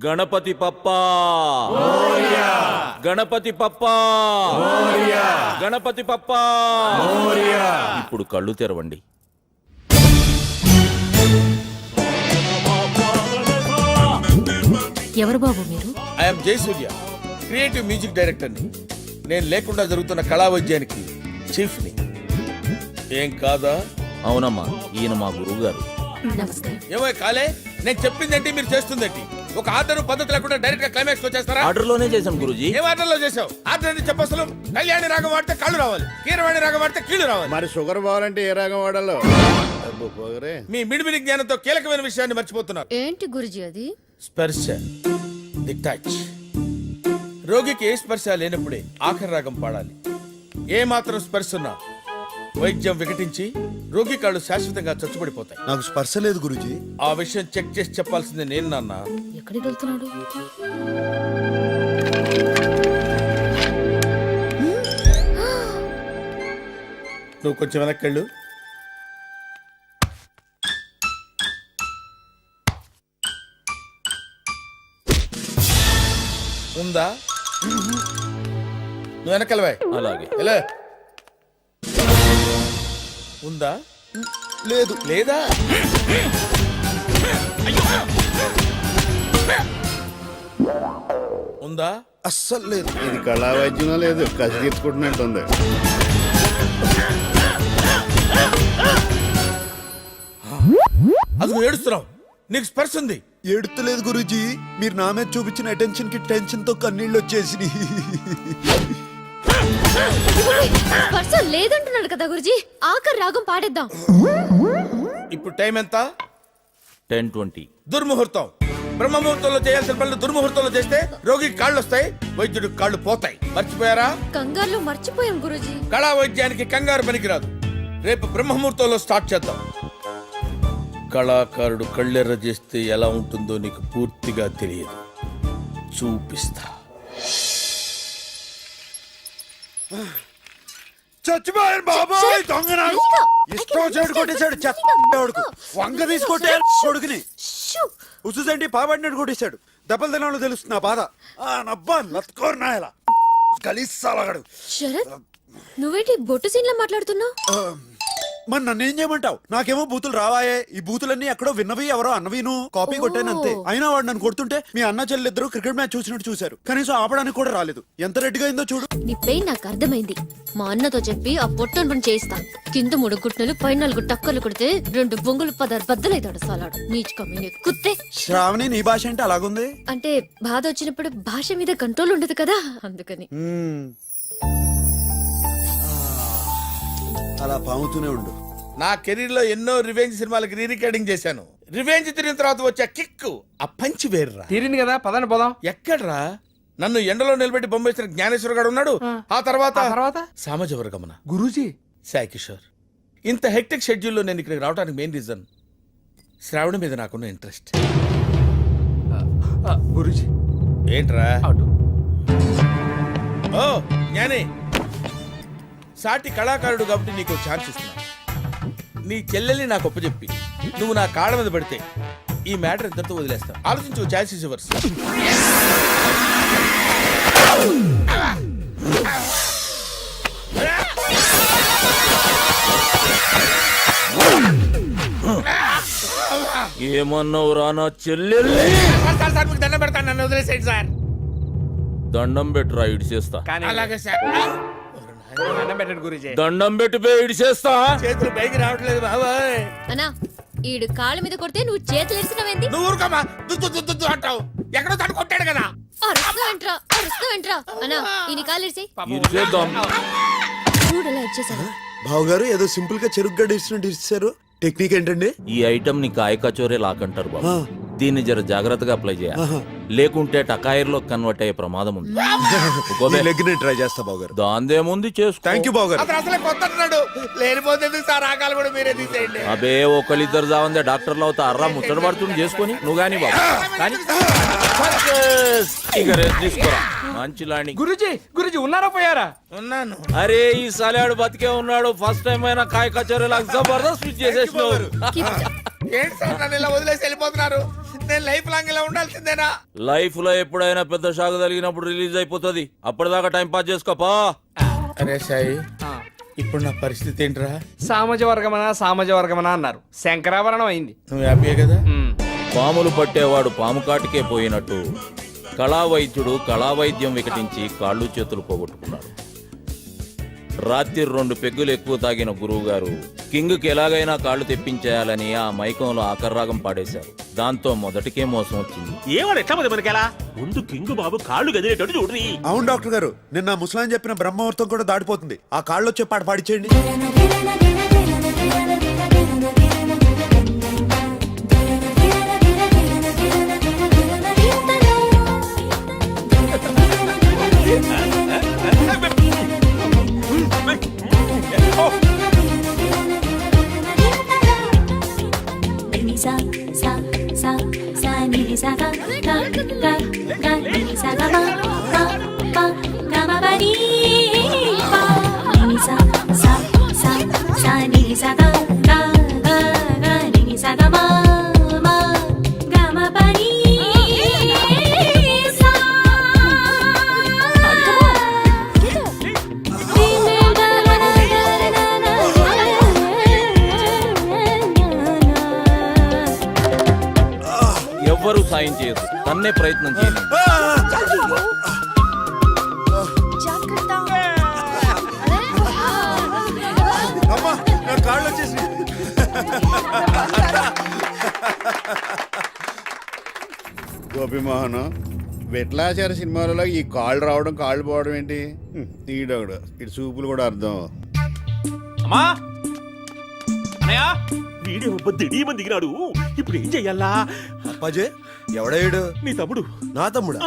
గణపతి పప్పా గణపతి పప్పా గణపతి పప్పా. ఇప్పుడు కళ్ళు తెరవండి. ఎవరు బాబు మీరు? ఐఎమ్ జయసూర్య, క్రియేటివ్ మ్యూజిక్ డైరెక్టర్ని. నేను లేకుండా జరుగుతున్న కళా వైద్యానికి చీఫ్ని. ఏం కాదా? అవునమ్మా, ఈయన మా గురువు గారు. నమస్తే. ఏమో కాలే, నేను చెప్పిందేంటి మీరు చేస్తుందేంటి? ఒక ఆర్డర్ పద్ధతి లేకుండా డైరెక్ట్ గా క్లైమాక్స్ వచ్చేస్తారా? ఆర్డర్ లోనే చేశాం గురూజీ. ఏం ఆర్డర్ లో చేసావు? ఆర్డర్ అంటే చెప్పసలు. కళ్యాణి రాగం వాడితే కళ్ళు రావాలి, కీరవాణి రాగం వాడితే కీళ్ళు రావాలి. మరి షుగర్ పోవాలంటే ఏ రాగం వాడాలో? మీ మిడిమిడి జ్ఞానంతో కీలకమైన విషయాన్ని మర్చిపోతున్నారు. ఏంటి గురుజీ అది? స్పర్శ, ది టచ్. రోగికి ఏ స్పర్శ లేనప్పుడే ఆఖరి రాగం పాడాలి. ఏ మాత్రం స్పర్శ ఉన్నా వైద్యం వికటించి రోగి కాళ్ళు శాశ్వతంగా చచ్చుబడిపోతాయి. నాకు స్పర్శ లేదు గురుజీ. ఆ విషయం చెక్ చేసి చెప్పాల్సింది నేను నాన్న. ఎక్కడికి వెళ్తున్నాడు? నువ్వు కొంచెం వెనక్కెళ్ళు. ఉందా? నువ్వు వెనకెళ్ళవా? అలాగే. ఎలా ఉందా? లేదు. లేదా? ఉందా? అస్సలు లేదు. ఇది కళా వైద్యం లేదు, కసి తీర్చుకుంటున్నట్టుంది. అది నువ్వు ఏడుస్తున్నావు. నీకు స్పర్శ ఉంది. ఏడుతలేదు గురూజీ, మీరు నా మీద చూపించిన అటెన్షన్ కి టెన్షన్ తో కన్నీళ్ళు వచ్చేసి. స్పర్శ లేదంటున్నాడు కదా గురుజీ. ఆఖరి రాగం పాడేద్దాం. ఇప్పుడు టైం ఎంత? 10:20. దుర్ముహూర్తం. బ్రహ్మముహూర్తంలో చేయాల్సిన పనులు దుర్ముహూర్తంలో చేస్తే రోగికి కాళ్ళు వస్తాయి, వైద్యుడికి కాళ్ళు పోతాయి. మర్చిపోయారా? కంగారులో మర్చిపోయాం గురుజీ. కళా వైద్యానికి కంగారు పనికిరాదు. రేపు బ్రహ్మముహూర్తంలో స్టార్ట్ చేద్దాం. కళాకారుడు కళ్ళెర్ర చేస్తే ఎలా ఉంటుందో నీకు పూర్తిగా తెలియదు. చూపిస్తా. చచ్చిపోయారు బాబాయ్, దొంగనాడు ఇష్టం చెడు కొట్టేశాడు. చెత్తడుకు వంగ తీసుకొట్టే కొడుకుని ఉసుసంటి పాబడినట్టు కొట్టేశాడు. దెబ్బలు తినాలో తెలుస్తుంది నా బాధ. నబ్బా లత్కోరు నాయలా కలిసాలగాడు. శరత్, నువ్వేంటి బొట్టు సీన్లా మాట్లాడుతున్నావు? మరి నన్ను ఏం చేయమంటావు? నాకేమో బూతులు రావాయే. ఈ బూతులన్నీ ఎక్కడో విన్నవి, ఎవరో అన్నవిను కాపీ కొట్టాను అంతే. అయినా వాడు నన్ను కొడుతుంటే మీ అన్న చెల్లిద్దరు క్రికెట్ మ్యాచ్ చూసినట్టు చూశారు. కనీసం ఆపడానికి కూడా రాలేదు. ఎంత రెడ్డిగా అయిందో చూడు. నీ పెయిన్ నాకు అర్థమైంది. మా అన్నతో చెప్పి ఆ పొట్టను పని చేయిస్తా. కింద 3 గుట్టలు, పై 4 టక్కర్లు కొడితే 2 బొంగులు 10 బద్దలైతాడు సాలాడు. నీచుకమ్మి కుత్తే. శ్రావణి, నీ భాష అంటే అలాగుంది. అంటే బాధ వచ్చినప్పుడు భాష మీద కంట్రోల్ ఉండదు కదా, అందుకని. అలా పాముతూనే ఉండు. నా కెరీర్ లో ఎన్నో రివెంజ్ సినిమాలకు రీ రికార్డింగ్ చేశాను. రివెంజ్ తిరిగిన తర్వాత వచ్చే కిక్ ఆ పంచి వేర్రా. తీరింది కదా, పదండి పోదాం. ఎక్కడ్రా? నన్ను ఎండలో నిలబెట్టి బొమ్మేసిన జ్ఞానేశ్వర గారు ఉన్నాడు. ఆ తర్వాత సామాజ వర్గమన గురూజీ, సాయి కిషోర్. ఇంత హెక్టిక్ షెడ్యూల్లో నేను ఇక్కడికి రావడానికి మెయిన్ రీజన్ శ్రావణి మీద నాకున్న ఇంట్రెస్ట్. గురూజీ ఏంట్రా? అటు. ఓ జ్ఞాని, సాటి కళాకారుడు కాబట్టి నీకు ఛాన్స్ ఇస్తున్నా. నీ చెల్లెల్ని నాకు ఒప్పచెప్పి నువ్వు నా కాళ్ళ మీద పడితే ఈ మ్యాటర్ ఎంతతో వదిలేస్తా. ఆలోచించు. Chance is yours. ఏమన్నావు రా నా చెల్లెల్ని? దండం పెడతాను, నన్ను వదిలేసేయండి సార్. దండం పెట్టురా, ఇడి చేస్తా. అలాగే సార్. దండం పెట్టండి గురూజీ. దండం పెట్టి ఇడి చేస్తా. చేతులు పైకి రావట్లేదు బాబాయ్. అన్నా, ఈడు కాళ్ళ మీద కొడితే నువ్వు చేతులు ఎరిసినవేంది? నువ్వు ఊరుకోమా, దుద్దు అంటావు. ఎక్కడో తను కొట్టాడు కదా. అరుస్తావేంట్రా? అన్నా, ఈయన కాళ్ళు ఎరిసి ఇడిచేద్దాం. చూడలా ఇచ్చేసాను. బావగారు ఏదో సింపుల్ గా చెరుగ్గా ఇచ్చినట్టు ఇచ్చారు. టెక్నిక్ ఏంటండి? ఈ ఐటమ్ ని కాయ కచోరే లాకంటారు బాబు. దీన్ని జర జాగ్రత్తగా అప్లై చేయాలి, లేకుంటే టకాయిర్లో కన్వర్ట్ అయ్యే ప్రమాదం ఉంది. ట్రై చేస్తా బావగారు. దాందేముంది, చేసుకో. థ్యాంక్ యూ బావగారు. అతను అసలే కొత్త అంటున్నాడు. లేనిపోతే సార్ ఆకాలు కూడా మీరే తీసేయండి. అబే ఒకళ్ళిద్దరు జావందే డాక్టర్లు అవుతా. అర్రా ముచ్చట పడుతుంది చేసుకొని నువ్వు గాని బాబు. కానీ ఇక రెస్ట్ తీసుకోరా. మంచి లాండి. గురూజీ, గురూజీ ఉన్నారా పోయారా? ఉన్నాను. అరే ఈ సలాడు బతికే ఉన్నాడు. ఫస్ట్ టైం అయినా కాయ కచోరీ లాగా జబర్దస్త్ స్విచ్ చేసేసినావు. ఏంటి సార్ నన్ను ఇలా వదిలేసి వెళ్ళిపోతున్నారు? నేను లైఫ్ లాంగ్ ఇలా ఉండాల్సిందేనా? లైఫ్ లో ఎప్పుడైనా పెద్ద షాక్ తగిలినప్పుడు రిలీజ్ అయిపోతుంది. అప్పటిదాకా టైం పాస్ చేసుకోపా. అరే సాయి, ఇప్పుడు నా పరిస్థితి ఏంట్రా? సామజ వర్గమనా అన్నారు, శంకరాభరణం అయింది. నువ్వు హ్యాపీయే కదా? పాములు పట్టేవాడు పాము కాటికే పోయినట్టు కళావైద్యుడు కళావైద్యం వికటించి కాళ్ళు చేతులు పోగొట్టుకున్నాడు. రాత్రి 2 పెగ్గులు ఎక్కువ తాగిన గురువు గారు కింగ్కి ఎలాగైనా కాళ్ళు తెప్పించేయాలని ఆ మైకంలో ఆకర్రాగం పాడేశారు. దాంతో మొదటికే మోసం వచ్చింది. ఏవాడు ఎట్లా పోతే మనకెలా? ముందు కింగ్ బాబు కాళ్ళు గదిలేటట్టు చూడ్రి. అవును డాక్టర్ గారు, నిన్న ముసలాయన చెప్పిన బ్రహ్మముహూర్తం కూడా దాడిపోతుంది. ఆ కాళ్ళు వచ్చే పాట పాడిచేయండి. sa sa sa sa ni sa ga ga ga ga ni sa ga ma pa pa ga ma pa ni pa ni sa sa sa sa ni sa ga ga ga ga ni sa ga ma ma ga ma pa ni sa ఎవ్వరూ సాయం చేయదు, తన్నే ప్రయత్నం చేయండి. అమ్మా, నా కాళ్ళు వచ్చేసి. గోపిమోహన్ విట్లాచార సినిమాలలో ఈ కాళ్ళు రావడం కాళ్ళు పోవడం ఏంటి? ఈడొకడు ఇటు చూపులు కూడా అర్థం. అమ్మా అనయ్య, వీడే దిడీమని దిగినాడు. ఇప్పుడు ఏం చెయ్యాలా? అప్పాజీ, ఎవడేడు? నీ తమ్ముడు. నా తమ్ముడా?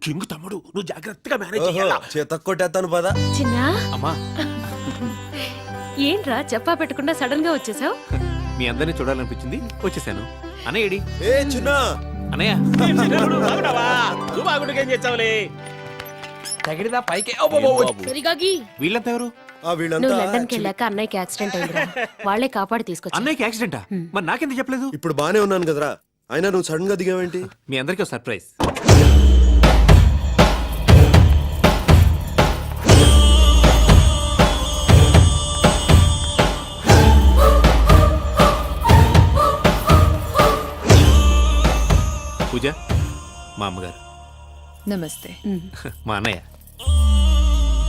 కింగ్ తమ్ముడు. నువ్వు జాగ్రత్తగా మేనేజ్ చెయ్యాలా? చేత కొట్టేస్తాను పదా. చిన్నా, అమ్మా, ఏంట్రా చెప్పా పెట్టకుండా సడన్ గా వచ్చేసావు? మీ అందరిని చూడాలనిపించింది, వచ్చేసాను. అన్నయ్యడి. ఏ చిన్న అన్నయ్య, నువ్వు బాగుండగా ఏం చేస్తావులే? తగిడిదా పైకి. సరిగాగి వీళ్ళంతా ఎవరు? నువ్వు లండన్ కి వెళ్ళాక అన్నయ్యకి యాక్సిడెంట్ అయిందిరా, వాళ్ళే కాపాడి తీసుకొచ్చి. అన్నయ్యకి యాక్సిడెంటా? మరి నాకెందుకు చెప్పలేదు? ఇప్పుడు బానే ఉన్నాను కదరా, అయినా నువ్వు సడన్ గా దిగావేంటి? మీ అందరికీ ఒక సర్ప్రైజ్. పూజ, మా అమ్మగారు. నమస్తే. మా అన్నయ్య.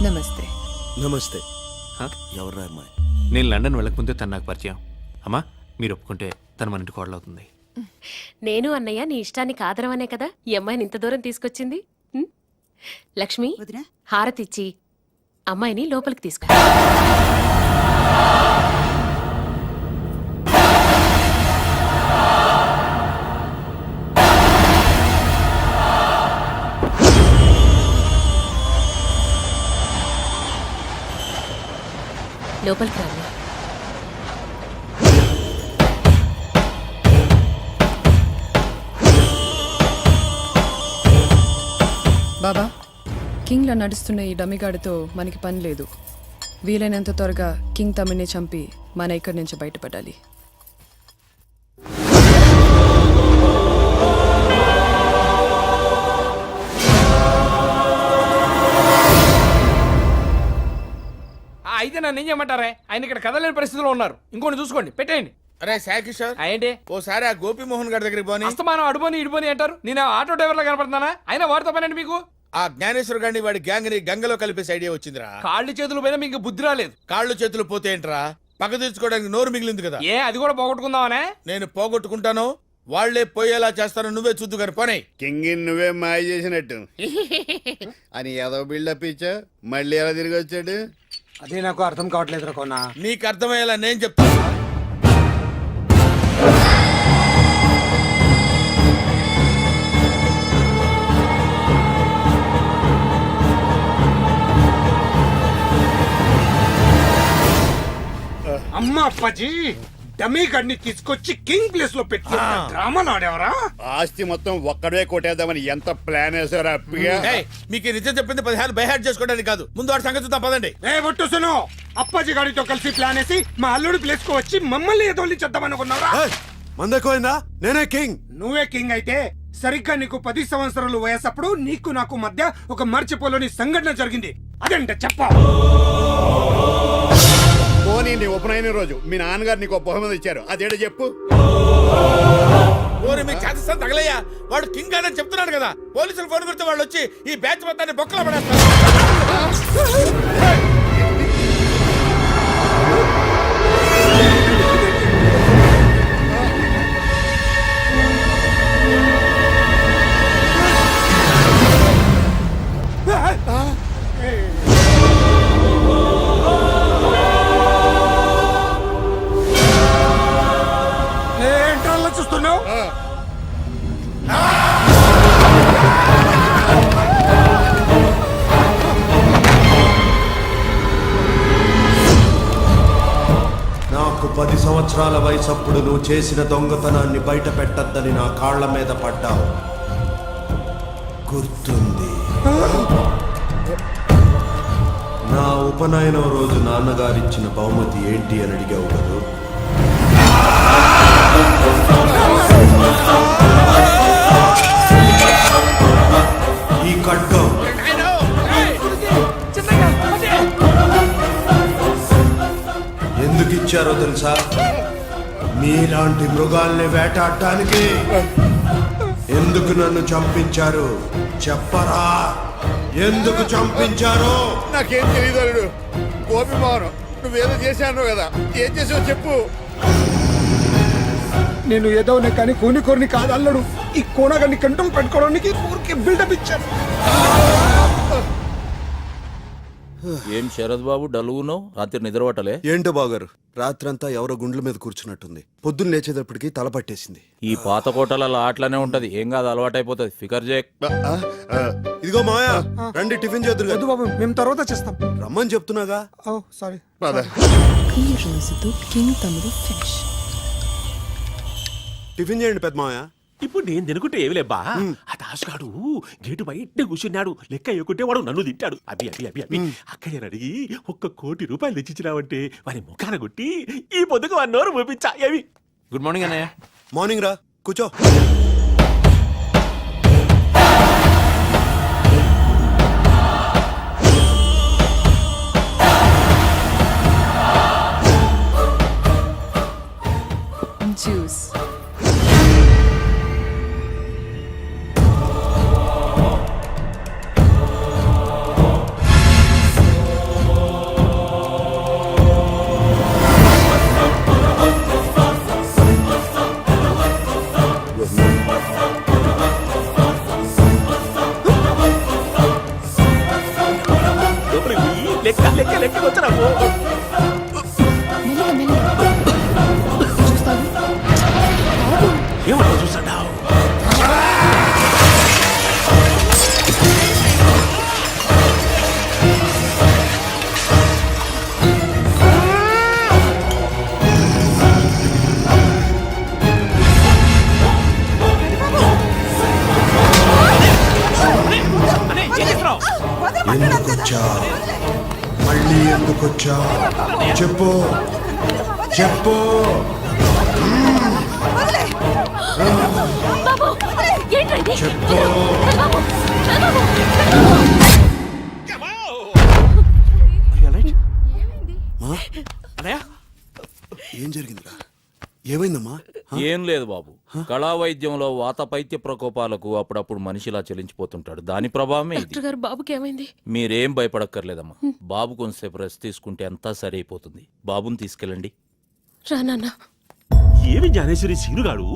నమస్తే. నమస్తే. హ? ఎవర్రా అమ్మాయి? నేను లండన్ వెళ్ళకముందే తను నాకు పరిచయం. అమ్మా, మీరు ఒప్పుకుంటే తను మన ఇంటి కోడలవుతుంది. నేను అన్నయ్య నీ ఇష్టానికి ఆదరవనే కదా ఈ అమ్మాయిని ఇంత దూరం తీసుకొచ్చింది. ఉం? లక్ష్మి, హారతిచ్చి అమ్మాయిని లోపలికి తీసుకు. లోపలికి రా. బాబా, కింగ్లో నడుస్తున్న ఈ డమిగాడితో మనకి పని లేదు. వీలైనంత త్వరగా కింగ్ తమ్ముని చంపి మన ఇక్కడి నుంచి బయటపడాలి. అయితే నన్ను ఏం చేయమంటారే? ఆయన ఇక్కడ కదలేని పరిస్థితిలో ఉన్నారు. ఇంకోటి చూసుకోండి, పెట్టేయండి. అరే సాయి కిషోర్, ఏంటి ఓసారి ఆ గోపిమోహన్ గారి దగ్గరికి పోనీ. అస్తమానం అడుబోని ఇడుబోని అంటారు. నేను ఆటో డ్రైవర్ లా కనపడుతున్నానా? అయినా వాడితో పనండి మీకు. ఆ జ్ఞానేశ్వర్ గారిని వాడి గ్యాంగ్ ని గంగలో కలిపేసి ఐడియా వచ్చిందిరా. కాళ్ళు చేతులు పోయినా మీకు బుద్ధి రాలేదు. కాళ్ళు చేతులు పోతే ఏంట్రా, పక్క తీర్చుకోవడానికి నోరు మిగిలింది కదా. ఏ అది కూడా పోగొట్టుకుందామనే? నేను పోగొట్టుకుంటాను, వాళ్లే పోయేలా చేస్తాను. నువ్వే చూద్దు గాని పోనీ. కింగ్ నువ్వే మాయ చేసినట్టు అని ఏదో బిల్డప్ ఇచ్చా, మళ్ళీ ఎలా తిరిగి వచ్చాడు? అదే నాకు అర్థం కావట్లేదు కొన్నా. నీకు అర్థమయ్యేలా నేను చెప్తాను. అమ్మా అప్పాజీ, డమీ గడిని తీసుకొచ్చి కింగ్ ప్లేస్ లో పెట్టి డ్రామాలు ఆడేవరా? ఆస్తి మొత్తం ఒక్కడే కొట్టేద్దామని ఎంత ప్లాన్ వేసారు అప్పిగా. ఏయ్, మీకు ఈ నిజం చెప్పింది 10 సార్లు బైహార్ట్ చేసుకోవడానికి కాదు. ముందు వాడి సంగతి చూద్దాం పదండి. ఏ ఒట్టుసును, అప్పాజీ గారితో కలిసి ప్లాన్ వేసి మా అల్లుడి ప్లేస్ కు వచ్చి మమ్మల్ని ఎదోలి చేద్దామనుకున్నారా? మందెక్కువైందా? నేనే కింగ్. నువ్వే కింగ్ అయితే సరిగ్గా నీకు 10 సంవత్సరాలు వయసప్పుడు నీకు నాకు మధ్య ఒక మర్చిపోలేని సంఘటన జరిగింది. అదేంట చెప్ప. పోనీ నీ ఉపనయన రోజు మీ నాన్నగారు నీకు ఒక బహుమతి ఇచ్చారు, అదేడో చెప్పు. ఓరి మీకు చేత తగలయ్యా, వాడు కింగ్ అని చెప్తున్నాడు కదా. పోలీసులు ఫోన్ కొడితే వాళ్ళు వచ్చి ఈ బ్యాచ్ మొత్తాన్ని బొక్కలో పడేస్తారు. ఏంటో చూస్తున్నావు? నాకు 10 సంవత్సరాల వయసప్పుడు నువ్వు చేసిన దొంగతనాన్ని బయట పెట్టద్దని నా కాళ్ల మీద పడ్డావు, గుర్తుంది? నా ఉపనయనం రోజు నాన్నగారిచ్చిన బహుమతి ఏంటి అని అడిగావు కదా. ఈ ఖడ్గం. ఎందుకు ఇచ్చారో తెలుసా? మీలాంటి మృగాల్ని వేటాడటానికి. ఎందుకు నన్ను చంపించారు చెప్పరా? ఎందుకు చంపించారు? నాకేం తెలియదు అల్లుడు. గోపి మోహన్ నువ్వేదో చేశాను కదా, ఏం చేసావు చెప్పు. నేను ఏదో కానీ కోని కాదు అల్లడు. ఈ కోనగాన్ని కంట్రోల్ పెట్టుకోవడానికి ఊరికి బిల్డప్ ఇచ్చాను. ఏం శరద్ బాబు డలుగున్నావు? రాత్రి నిద్రపట్టలే? ఏంటో బాగారు, రాత్రంతా ఎవరో గుండ్ల మీద కూర్చున్నట్టుంది. పొద్దున్న లేచేటప్పటికి తల పట్టేసింది. ఈ పాత కోటలలో ఆటలనే ఉంటది, ఏం కాదు, అలవాటైపోతుంది. ఫికర్ చేయక్. ఇదిగో మాయా, రండి టిఫిన్ చేద్దురు. వద్దు బాబు, మేము తర్వాత చేస్తాం. రమ్మని చెప్తున్నాగా. ఓ సారీ. ఈ రోజుతో కింగ్ తమ్ముడు ఫినిష్. టిఫిన్ చేయండి పెద్ద మాయా. ఇప్పుడు నేను తినుకుంటే ఏమి లేబ్బా, ఆ దాసుగాడు గేటు బయట కూర్చున్నాడు. లెక్క ఎక్కుంటే వాడు నన్ను తింటాడు. అబ్బి అబ్బి అబ్బి అబ్బి అక్కడ అడిగి 1 కోటి రూపాయలు తెచ్చిచ్చినావంటే వారి ముఖాన కొట్టి ఈ పొద్దుకు 1 అవర్ పంపించా. ఏవి? గుడ్ మార్నింగ్ అన్నయ్య. మార్నింగ్ రా, కూర్చో. జ్యూస్. లెక్క లెక్క లెక్క వచ్చాము. ఏమన్నా చూసాడావు? ఎందుకొచ్చా? మళ్ళీ ఎందుకొచ్చా? చెప్పు చెప్పు. చెప్పు. ఏం జరిగిందిరా? ఏమైందమ్మా? ఏం లేదు బాబు, కళా వైద్యంలో వాత పైత్య ప్రకోపాలకు అప్పుడప్పుడు మనిషిలా చెలించిపోతుంటాడు. దాని ప్రభావమే ఇది. డాక్టర్ గారు బాబుకి ఏమైంది? మీరేం భయపడక్కర్లేదమ్మా. బాబు కొంతసేపు రెస్ట్ తీసుకుంటే అంతా సరైపోతుంది. బాబుని తీసుకెళ్ళండి. రా నాన్న. ఏమి జ్ఞానేశ్వరి సీనుగాడు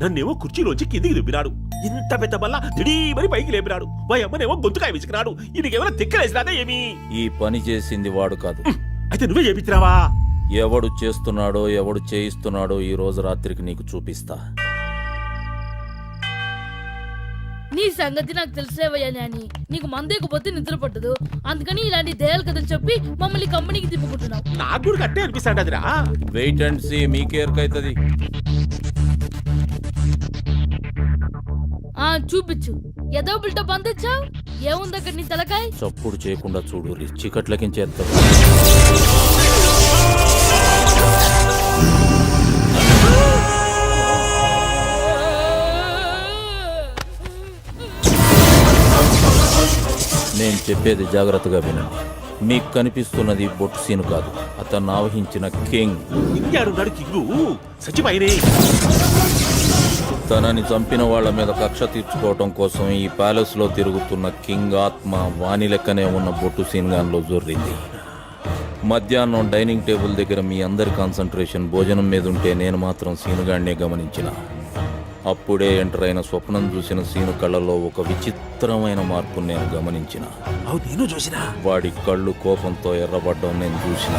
నన్నేమో కుర్చీలోంచి కిందికి దుబ్బినాడు. ఇంత పెద్ద బల్ల దిడీమని పైకి లేపినాడు. వాయి అమ్మనేమో గొంతుకాయ విసికినాడు. ఈయనకేమైనా తిక్కలేసినాక ఏమి? ఈ పని చేసింది వాడు కాదు. అయితే నువ్వే చేపించినావా? ఎవడు చేస్తున్నాడో ఎవడు చేయిస్తున్నాడో ఈ రోజు రాత్రికి నీకు చూపిస్తా. నీ సంగతి నాకు తెలిసేవయ్యా నాని. నీకు మందేకపోతే నిద్ర పట్టదు, అందుకని ఇలాంటి దయాల కథలు చెప్పి మమ్మల్ని కంపెనీకి తిప్పుకుంటున్నావు. నాకు కూడా కట్టే అనిపిస్తాడు అదిరా. వెయిట్ అండ్ సీ, మీకేరకైతుంది. చూపించు. ఏదో బిల్టప్ అందొచ్చావు. ఏముంది అక్కడ నీ తలకాయ? చప్పుడు చేయకుండా చూడు, చీకట్లకించేస్తారు. నేను చెప్పేది జాగ్రత్తగా వినండి. మీకు కనిపిస్తున్నది బొట్టు సీను కాదు, అతన్ని ఆవహించిన కింగ్. ఇంగాడున్నాడు కింగు సచివాయనే. తనని చంపిన వాళ్ళ మీద కక్ష తీర్చుకోవటం కోసం ఈ ప్యాలెస్ లో తిరుగుతున్న కింగ్ ఆత్మ వాణి లెక్కనే ఉన్న బొట్టు సీన్ గాన్లో జొర్రింది. మధ్యాహ్నం డైనింగ్ టేబుల్ దగ్గర మీ అందరి కాన్సన్ట్రేషన్ భోజనం మీద ఉంటే నేను మాత్రం సీనుగాడినే గమనించిన. అప్పుడే ఎంటర్ అయిన స్వప్నం చూసిన సీను కళ్ళలో ఒక విచిత్రమైన మార్పు నేను గమనించిన. నేను చూసినా వాడి కళ్ళు కోపంతో ఎర్రబడ్డం నేను చూసిన.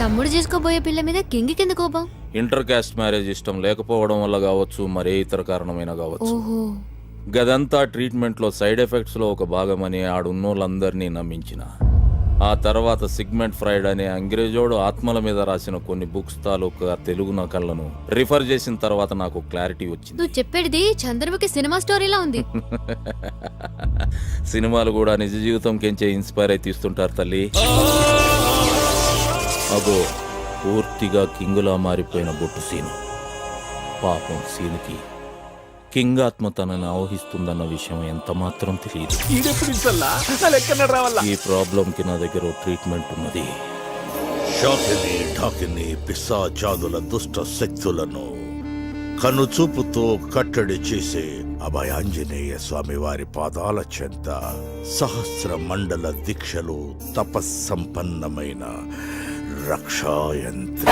తమ్ముడు చేసుకోబోయే పిల్ల మీద కింగ్ కింద కోపం. ఇంటర్ కాస్ట్ మ్యారేజ్ ఇష్టం లేకపోవడం వల్ల కావచ్చు, మరే ఇతర కారణమైనా కావచ్చు. ఓహో, గదంతా ట్రీట్మెంట్ లో సైడ్ ఎఫెక్ట్స్ లో ఒక భాగమని ఆడున్నోళ్ళందరినీ నమ్మించిన. ఆ తర్వాత సిగ్మెంట్ ఫ్రైడ్ అనే అంగ్రేజోడు ఆత్మల మీద రాసిన కొన్ని బుక్స్ తాలూకా తెలుగు నకళ్లను రిఫర్ చేసిన తర్వాత నాకు క్లారిటీ వచ్చింది. నువ్వు చెప్పేది చంద్రముఖి సినిమా స్టోరీలా ఉంది. సినిమాలు కూడా నిజ జీవితం కెంచే ఇన్స్పైర్ అయి తీస్తుంటారు తల్లి. అగో పూర్తిగా కింగులా మారిపోయిన బొట్టు సీను. పాపం సీనుకి కింగ్ ఆత్మ తనని ఆవహిస్తుందన్న విషయం ఎంత మాత్రం తెలియదు. ఈ ప్రాబ్లం కి నా దగ్గర ఓ ట్రీట్మెంట్ ఉన్నది. షాకిని ఢాకిని పిశాచాదుల దుష్ట శక్తులను కనుచూపుతో కట్టడి చేసే అభయాంజనేయ స్వామి వారి పాదాల చెంత సహస్ర మండల దీక్షలు తపస్సంపన్నమైన రక్షాయంత్ర.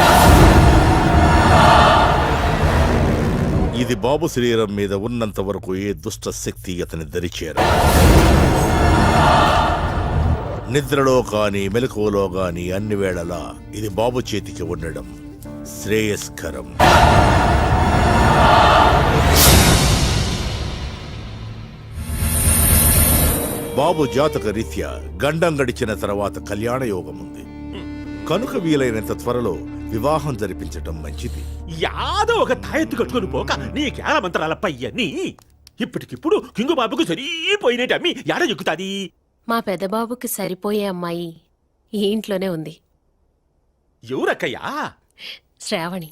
ఇది బాబు శరీరం మీద ఉన్నంత వరకు ఏ దుష్ట శక్తి అతని దరిచేర. నిద్రలో కాని మెలకువలో గాని అన్ని వేళలా ఇది బాబు చేతికి ఉండడం శ్రేయస్కరం. బాబు జాతక రీత్యా గండం గడిచిన తర్వాత కళ్యాణ యోగం ఉంది కనుక వీలైనంత త్వరలో వివాహం జరిపించటం మంచిది. యాదో ఒక తాయెత్తు కట్టుకొని పోక నీ కేల మంత్రాల పయ్యని ఇప్పటికిప్పుడు కింగు బాబుకు సరిపోయినట్టు అమ్మి యాడ ఎక్కుతాది. మా పెద్దబాబుకి సరిపోయే అమ్మాయి ఈ ఇంట్లోనే ఉంది. ఎవరక్కయ్యా? శ్రావణి.